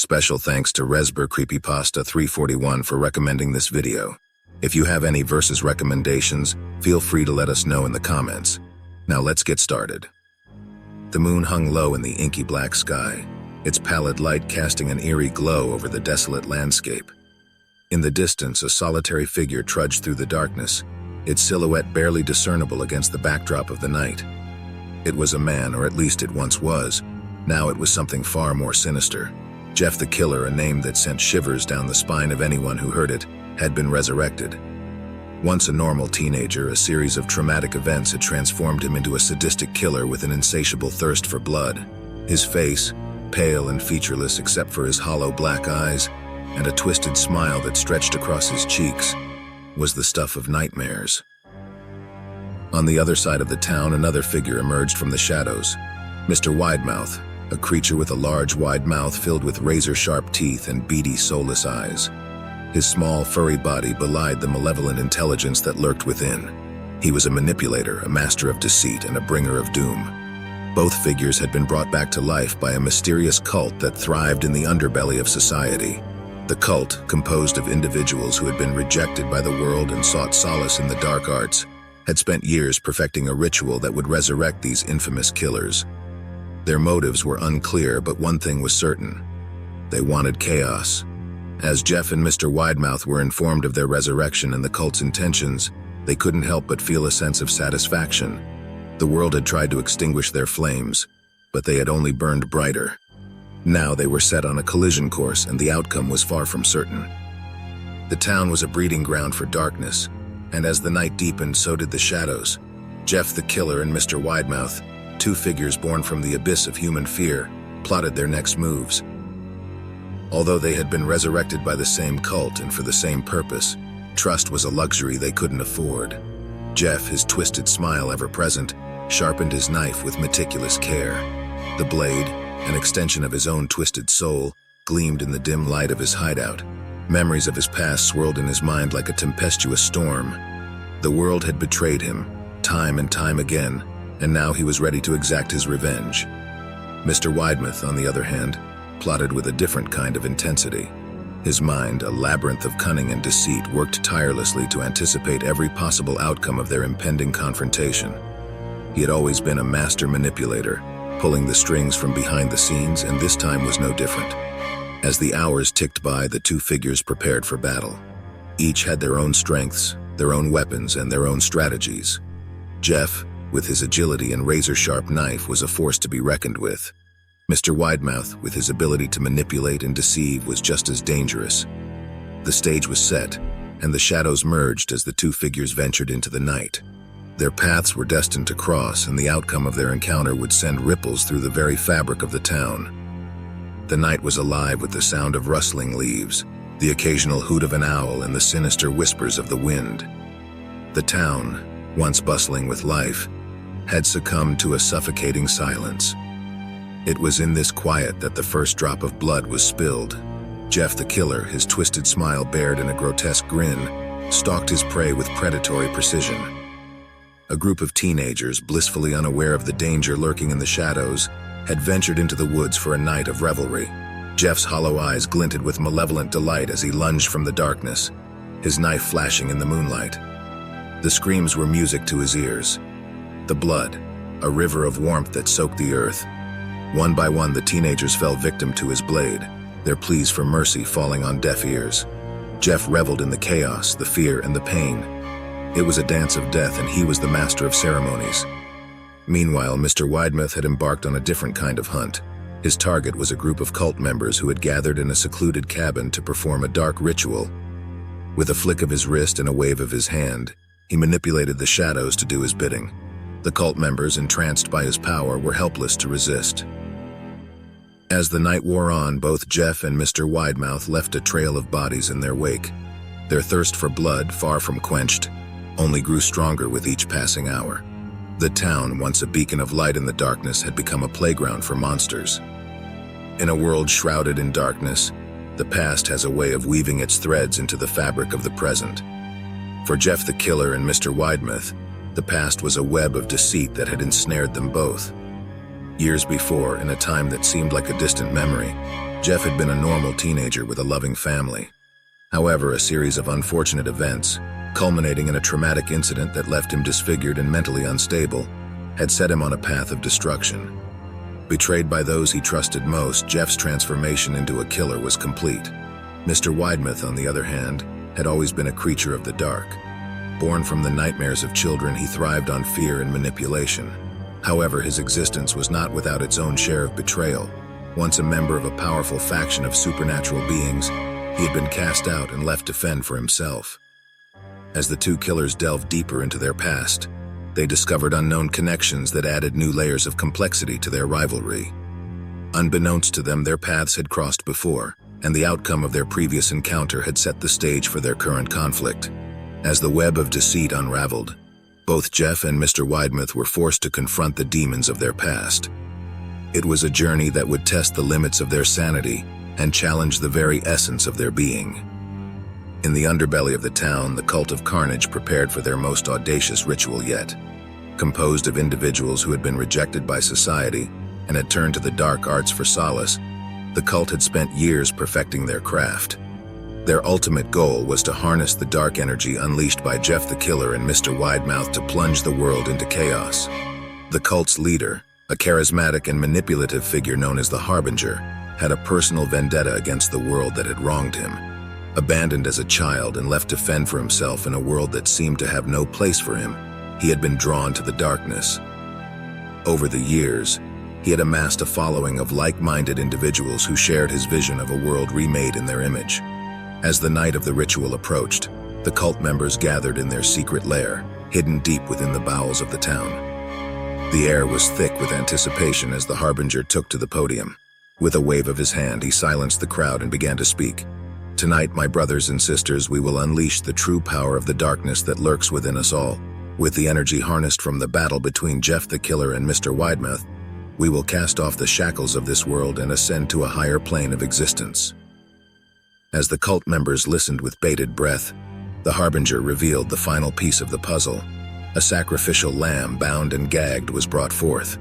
Special thanks to Resber CreepyPasta 341 for recommending this video. If you have any versus recommendations, feel free to let us know in the comments. Now let's get started. The moon hung low in the inky black sky, its pallid light casting an eerie glow over the desolate landscape. In the distance, a solitary figure trudged through the darkness, its silhouette barely discernible against the backdrop of the night. It was a man, or at least it once was. Now it was something far more sinister. Jeff the Killer, a name that sent shivers down the spine of anyone who heard it, had been resurrected. Once a normal teenager, a series of traumatic events had transformed him into a sadistic killer with an insatiable thirst for blood. His face, pale and featureless except for his hollow black eyes and a twisted smile that stretched across his cheeks, was the stuff of nightmares. On the other side of the town, another figure emerged from the shadows. Mr. Widemouth, a creature with a large, wide mouth filled with razor-sharp teeth and beady, soulless eyes. His small, furry body belied the malevolent intelligence that lurked within. He was a manipulator, a master of deceit, and a bringer of doom. Both figures had been brought back to life by a mysterious cult that thrived in the underbelly of society. The cult, composed of individuals who had been rejected by the world and sought solace in the dark arts, had spent years perfecting a ritual that would resurrect these infamous killers. Their motives were unclear, but one thing was certain. They wanted chaos. As Jeff and Mr. Widemouth were informed of their resurrection and the cult's intentions, they couldn't help but feel a sense of satisfaction. The world had tried to extinguish their flames, but they had only burned brighter. Now they were set on a collision course, and the outcome was far from certain. The town was a breeding ground for darkness, and as the night deepened, so did the shadows. Jeff the Killer and Mr. Widemouth, two figures born from the abyss of human fear, plotted their next moves. Although they had been resurrected by the same cult and for the same purpose, trust was a luxury they couldn't afford. Jeff, his twisted smile ever present, sharpened his knife with meticulous care. The blade, an extension of his own twisted soul, gleamed in the dim light of his hideout. Memories of his past swirled in his mind like a tempestuous storm. The world had betrayed him, time and time again, and now he was ready to exact his revenge. Mr. Widemouth, on the other hand, plotted with a different kind of intensity. His mind, a labyrinth of cunning and deceit, worked tirelessly to anticipate every possible outcome of their impending confrontation. He had always been a master manipulator, pulling the strings from behind the scenes, and this time was no different. As the hours ticked by, the two figures prepared for battle. Each had their own strengths, their own weapons, and their own strategies. Jeff, with his agility and razor-sharp knife, was a force to be reckoned with. Mr. Widemouth, with his ability to manipulate and deceive, was just as dangerous. The stage was set, and the shadows merged as the two figures ventured into the night. Their paths were destined to cross, and the outcome of their encounter would send ripples through the very fabric of the town. The night was alive with the sound of rustling leaves, the occasional hoot of an owl, and the sinister whispers of the wind. The town, once bustling with life, had succumbed to a suffocating silence. It was in this quiet that the first drop of blood was spilled. Jeff the Killer, his twisted smile bared in a grotesque grin, stalked his prey with predatory precision. A group of teenagers, blissfully unaware of the danger lurking in the shadows, had ventured into the woods for a night of revelry. Jeff's hollow eyes glinted with malevolent delight as he lunged from the darkness, his knife flashing in the moonlight. The screams were music to his ears. The blood, a river of warmth that soaked the earth. One by one, the teenagers fell victim to his blade, their pleas for mercy falling on deaf ears. Jeff reveled in the chaos, the fear, and the pain. It was a dance of death, and he was the master of ceremonies. Meanwhile, Mr. Widemouth had embarked on a different kind of hunt. His target was a group of cult members who had gathered in a secluded cabin to perform a dark ritual. With a flick of his wrist and a wave of his hand, he manipulated the shadows to do his bidding. The cult members, entranced by his power, were helpless to resist. As the night wore on, both Jeff and Mr. Widemouth left a trail of bodies in their wake. Their thirst for blood, far from quenched, only grew stronger with each passing hour. The town, once a beacon of light in the darkness, had become a playground for monsters. In a world shrouded in darkness, the past has a way of weaving its threads into the fabric of the present. For Jeff the Killer and Mr. Widemouth, the past was a web of deceit that had ensnared them both. Years before, in a time that seemed like a distant memory, Jeff had been a normal teenager with a loving family. However, a series of unfortunate events, culminating in a traumatic incident that left him disfigured and mentally unstable, had set him on a path of destruction. Betrayed by those he trusted most, Jeff's transformation into a killer was complete. Mr. Widemouth, on the other hand, had always been a creature of the dark. Born from the nightmares of children, he thrived on fear and manipulation. However, his existence was not without its own share of betrayal. Once a member of a powerful faction of supernatural beings, he had been cast out and left to fend for himself. As the two killers delved deeper into their past, they discovered unknown connections that added new layers of complexity to their rivalry. Unbeknownst to them, their paths had crossed before, and the outcome of their previous encounter had set the stage for their current conflict. As the web of deceit unraveled, both Jeff and Mr. Widemouth were forced to confront the demons of their past. It was a journey that would test the limits of their sanity and challenge the very essence of their being. In the underbelly of the town, the cult of Carnage prepared for their most audacious ritual yet. Composed of individuals who had been rejected by society and had turned to the dark arts for solace, the cult had spent years perfecting their craft. Their ultimate goal was to harness the dark energy unleashed by Jeff the Killer and Mr. Widemouth to plunge the world into chaos. The cult's leader, a charismatic and manipulative figure known as the Harbinger, had a personal vendetta against the world that had wronged him. Abandoned as a child and left to fend for himself in a world that seemed to have no place for him, he had been drawn to the darkness. Over the years, he had amassed a following of like-minded individuals who shared his vision of a world remade in their image. As the night of the ritual approached, the cult members gathered in their secret lair, hidden deep within the bowels of the town. The air was thick with anticipation as the Harbinger took to the podium. With a wave of his hand, he silenced the crowd and began to speak. "Tonight, my brothers and sisters, we will unleash the true power of the darkness that lurks within us all. With the energy harnessed from the battle between Jeff the Killer and Mr. Widemouth, we will cast off the shackles of this world and ascend to a higher plane of existence." As the cult members listened with bated breath, the Harbinger revealed the final piece of the puzzle. A sacrificial lamb, bound and gagged, was brought forth.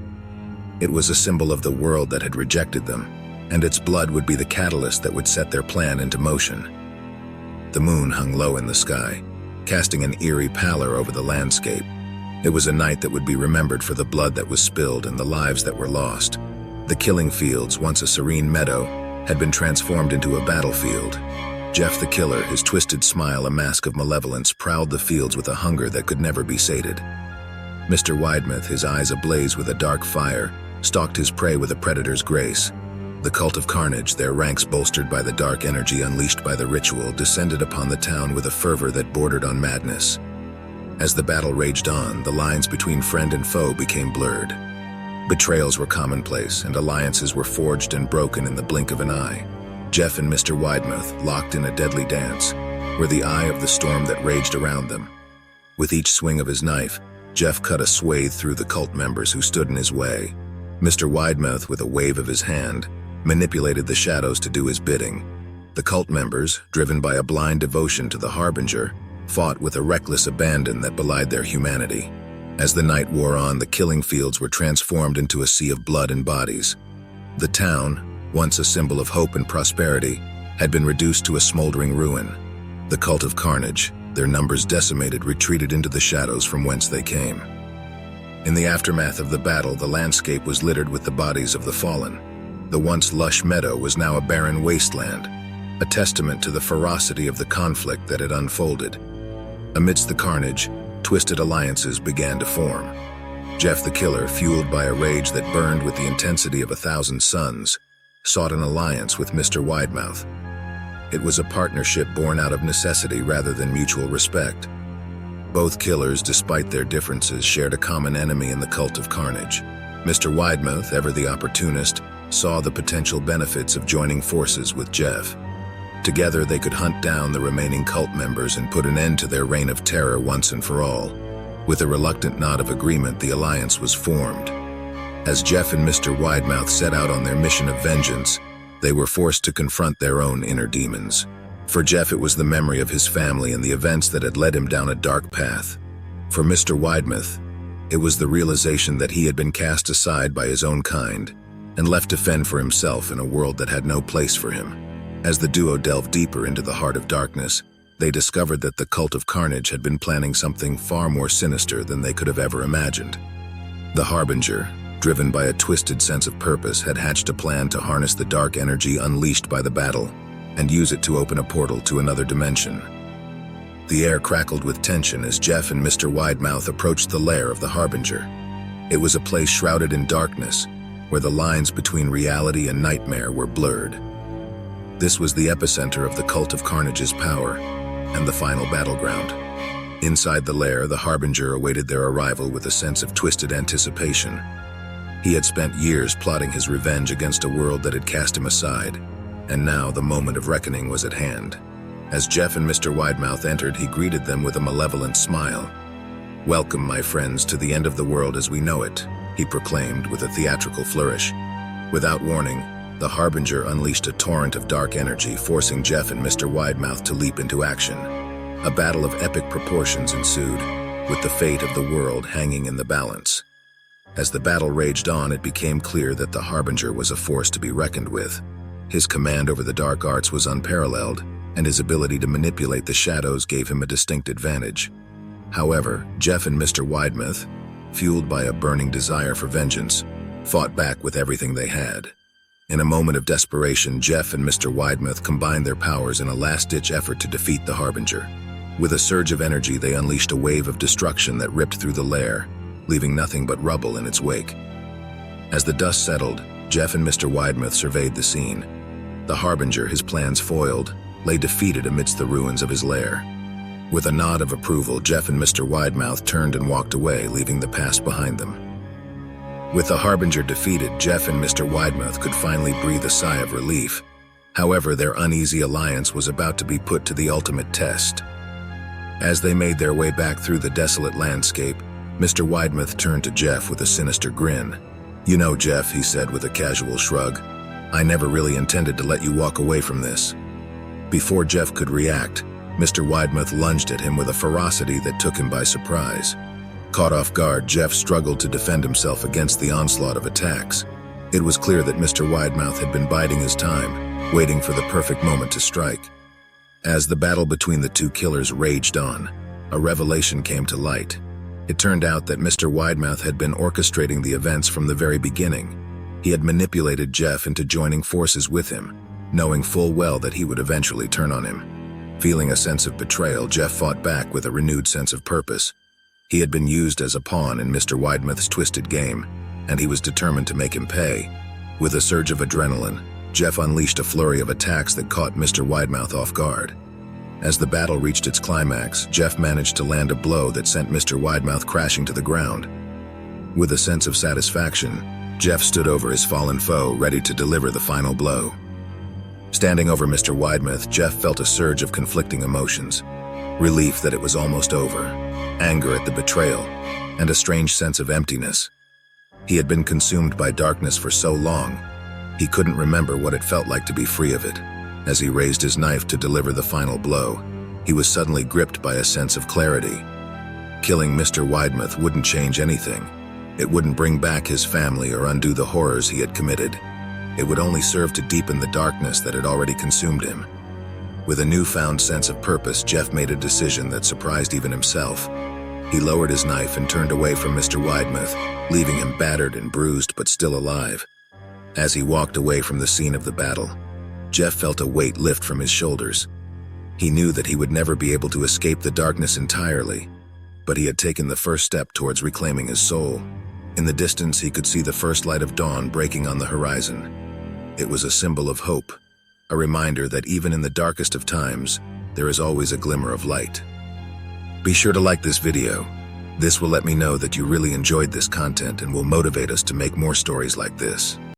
It was a symbol of the world that had rejected them, and its blood would be the catalyst that would set their plan into motion. The moon hung low in the sky, casting an eerie pallor over the landscape. It was a night that would be remembered for the blood that was spilled and the lives that were lost. The killing fields, once a serene meadow, had been transformed into a battlefield. Jeff the Killer, his twisted smile a mask of malevolence, prowled the fields with a hunger that could never be sated. Mr. Widemouth, his eyes ablaze with a dark fire, stalked his prey with a predator's grace. The cult of Carnage, their ranks bolstered by the dark energy unleashed by the ritual, descended upon the town with a fervor that bordered on madness. As the battle raged on, the lines between friend and foe became blurred. Betrayals were commonplace, and alliances were forged and broken in the blink of an eye. Jeff and Mr. Widemouth, locked in a deadly dance, were the eye of the storm that raged around them. With each swing of his knife, Jeff cut a swathe through the cult members who stood in his way. Mr. Widemouth, with a wave of his hand, manipulated the shadows to do his bidding. The cult members, driven by a blind devotion to the Harbinger, fought with a reckless abandon that belied their humanity. As the night wore on, the killing fields were transformed into a sea of blood and bodies. The town, once a symbol of hope and prosperity, had been reduced to a smoldering ruin. The cult of Carnage, their numbers decimated, retreated into the shadows from whence they came. In the aftermath of the battle, the landscape was littered with the bodies of the fallen. The once lush meadow was now a barren wasteland, a testament to the ferocity of the conflict that had unfolded. Amidst the carnage, twisted alliances began to form. Jeff the Killer, fueled by a rage that burned with the intensity of 1,000 suns, sought an alliance with Mr. Widemouth. It was a partnership born out of necessity rather than mutual respect. Both killers, despite their differences, shared a common enemy in the cult of Carnage. Mr. Widemouth, ever the opportunist, saw the potential benefits of joining forces with Jeff. Together they could hunt down the remaining cult members and put an end to their reign of terror once and for all. With a reluctant nod of agreement, the alliance was formed. As Jeff and Mr. Widemouth set out on their mission of vengeance, they were forced to confront their own inner demons. For Jeff, it was the memory of his family and the events that had led him down a dark path. For Mr. Widemouth, it was the realization that he had been cast aside by his own kind, and left to fend for himself in a world that had no place for him. As the duo delved deeper into the heart of darkness, they discovered that the Cult of Carnage had been planning something far more sinister than they could have ever imagined. The Harbinger, driven by a twisted sense of purpose, had hatched a plan to harness the dark energy unleashed by the battle and use it to open a portal to another dimension. The air crackled with tension as Jeff and Mr. Widemouth approached the lair of the Harbinger. It was a place shrouded in darkness, where the lines between reality and nightmare were blurred. This was the epicenter of the Cult of Carnage's power and the final battleground. Inside the lair, the Harbinger awaited their arrival with a sense of twisted anticipation. He had spent years plotting his revenge against a world that had cast him aside, and now the moment of reckoning was at hand. As Jeff and Mr. Widemouth entered, he greeted them with a malevolent smile. "Welcome, my friends, to the end of the world as we know it," he proclaimed with a theatrical flourish. Without warning, the Harbinger unleashed a torrent of dark energy, forcing Jeff and Mr. Widemouth to leap into action. A battle of epic proportions ensued, with the fate of the world hanging in the balance. As the battle raged on, it became clear that the Harbinger was a force to be reckoned with. His command over the dark arts was unparalleled, and his ability to manipulate the shadows gave him a distinct advantage. However, Jeff and Mr. Widemouth, fueled by a burning desire for vengeance, fought back with everything they had. In a moment of desperation, Jeff and Mr. Widemouth combined their powers in a last-ditch effort to defeat the Harbinger. With a surge of energy, they unleashed a wave of destruction that ripped through the lair, leaving nothing but rubble in its wake. As the dust settled, Jeff and Mr. Widemouth surveyed the scene. The Harbinger, his plans foiled, lay defeated amidst the ruins of his lair. With a nod of approval, Jeff and Mr. Widemouth turned and walked away, leaving the past behind them. With the Harbinger defeated, Jeff and Mr. Widemouth could finally breathe a sigh of relief. However, their uneasy alliance was about to be put to the ultimate test. As they made their way back through the desolate landscape, Mr. Widemouth turned to Jeff with a sinister grin. "You know, Jeff," he said with a casual shrug, "I never really intended to let you walk away from this." Before Jeff could react, Mr. Widemouth lunged at him with a ferocity that took him by surprise. Caught off guard, Jeff struggled to defend himself against the onslaught of attacks. It was clear that Mr. Widemouth had been biding his time, waiting for the perfect moment to strike. As the battle between the two killers raged on, a revelation came to light. It turned out that Mr. Widemouth had been orchestrating the events from the very beginning. He had manipulated Jeff into joining forces with him, knowing full well that he would eventually turn on him. Feeling a sense of betrayal, Jeff fought back with a renewed sense of purpose. He had been used as a pawn in Mr. Widemouth's twisted game, and he was determined to make him pay. With a surge of adrenaline, Jeff unleashed a flurry of attacks that caught Mr. Widemouth off guard. As the battle reached its climax, Jeff managed to land a blow that sent Mr. Widemouth crashing to the ground. With a sense of satisfaction, Jeff stood over his fallen foe, ready to deliver the final blow. Standing over Mr. Widemouth, Jeff felt a surge of conflicting emotions. Relief that it was almost over, anger at the betrayal, and a strange sense of emptiness. He had been consumed by darkness for so long, he couldn't remember what it felt like to be free of it. As he raised his knife to deliver the final blow, he was suddenly gripped by a sense of clarity. Killing Mr. Widemouth wouldn't change anything. It wouldn't bring back his family or undo the horrors he had committed. It would only serve to deepen the darkness that had already consumed him. With a newfound sense of purpose, Jeff made a decision that surprised even himself. He lowered his knife and turned away from Mr. Widemouth, leaving him battered and bruised but still alive. As he walked away from the scene of the battle, Jeff felt a weight lift from his shoulders. He knew that he would never be able to escape the darkness entirely, but he had taken the first step towards reclaiming his soul. In the distance, he could see the first light of dawn breaking on the horizon. It was a symbol of hope, a reminder that even in the darkest of times, there is always a glimmer of light. Be sure to like this video. This will let me know that you really enjoyed this content and will motivate us to make more stories like this.